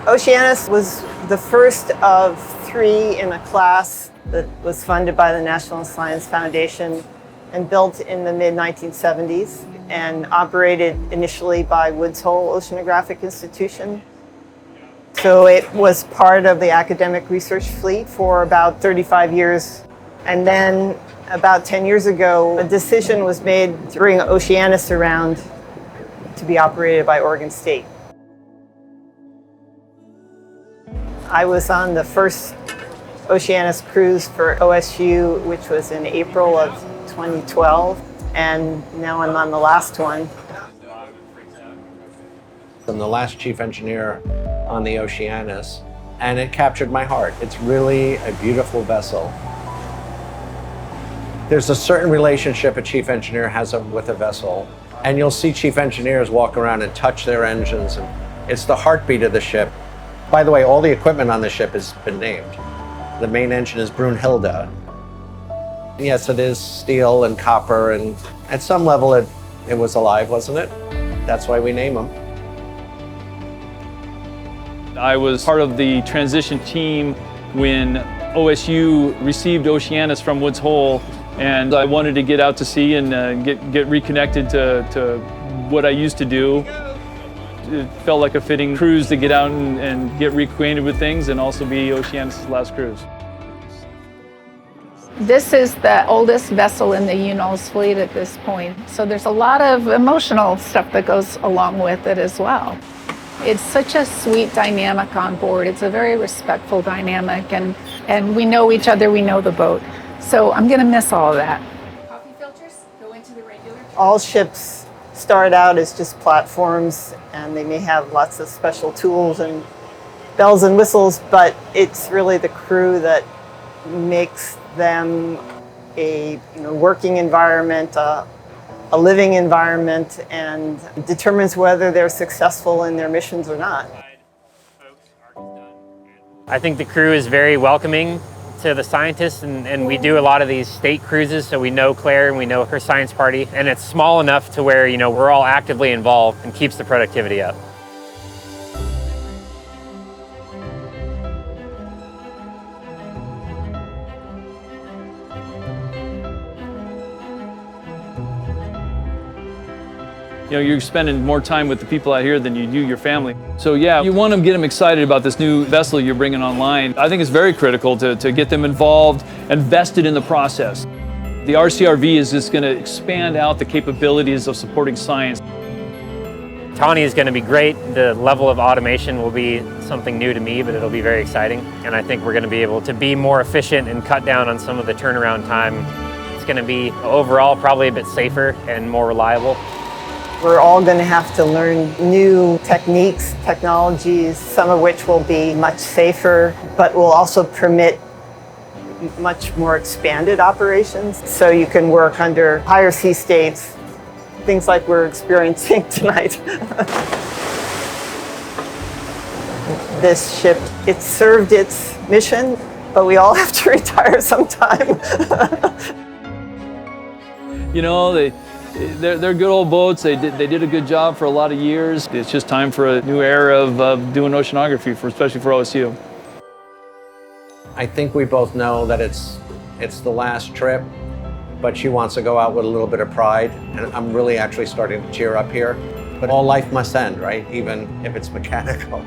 Oceanus was the first of 3 in a class that was funded by the National Science Foundation and built in the mid-1970s and operated initially by Woods Hole Oceanographic Institution. So it was part of the academic research fleet for about 35 years. And then about 10 years ago, a decision was made to bring Oceanus around to be operated by Oregon State. I was on the first Oceanus cruise for OSU, which was in April of 2012, and now I'm on the last one. I'm the last chief engineer on the Oceanus, and it captured my heart. It's really a beautiful vessel. There's a certain relationship a chief engineer has with a vessel, and you'll see chief engineers walk around and touch their engines, and it's the heartbeat of the ship. By the way, all the equipment on the ship has been named. The main engine is Brunhilde. Yes, it is steel and copper, and at some level it was alive, wasn't it? That's why we name them. I was part of the transition team when OSU received Oceanus from Woods Hole, and I wanted to get out to sea and get reconnected to what I used to do. It felt like a fitting cruise to get out and get reacquainted with things and also be Oceanus' last cruise. This is the oldest vessel in the UNOLS fleet at this point, so there's a lot of emotional stuff that goes along with it as well. It's such a sweet dynamic on board. It's a very respectful dynamic, and we know each other, we know the boat. So I'm going to miss all of that. Coffee filters go into the regular? All ships start out as just platforms, and they may have lots of special tools and bells and whistles, but it's really the crew that makes them a working environment, a living environment, and determines whether they're successful in their missions or not. I think the crew is very welcoming to the scientists, and we do a lot of these state cruises, so we know Claire and we know her science party, and it's small enough to where we're all actively involved and keeps the productivity up. You're spending more time with the people out here than you do your family. So yeah, you want to get them excited about this new vessel you're bringing online. I think it's very critical to get them involved and vested in the process. The RCRV is just going to expand out the capabilities of supporting science. Tawny is going to be great. The level of automation will be something new to me, but it'll be very exciting. And I think we're going to be able to be more efficient and cut down on some of the turnaround time. It's going to be overall probably a bit safer and more reliable. We're all going to have to learn new techniques, technologies, some of which will be much safer, but will also permit much more expanded operations. So you can work under higher sea states, things like we're experiencing tonight. This ship, it served its mission, but we all have to retire sometime. They're good old boats. They did a good job for a lot of years. It's just time for a new era of doing oceanography, especially for OSU. I think we both know that it's the last trip, but she wants to go out with a little bit of pride, and I'm really actually starting to cheer up here. But all life must end, right? Even if it's mechanical.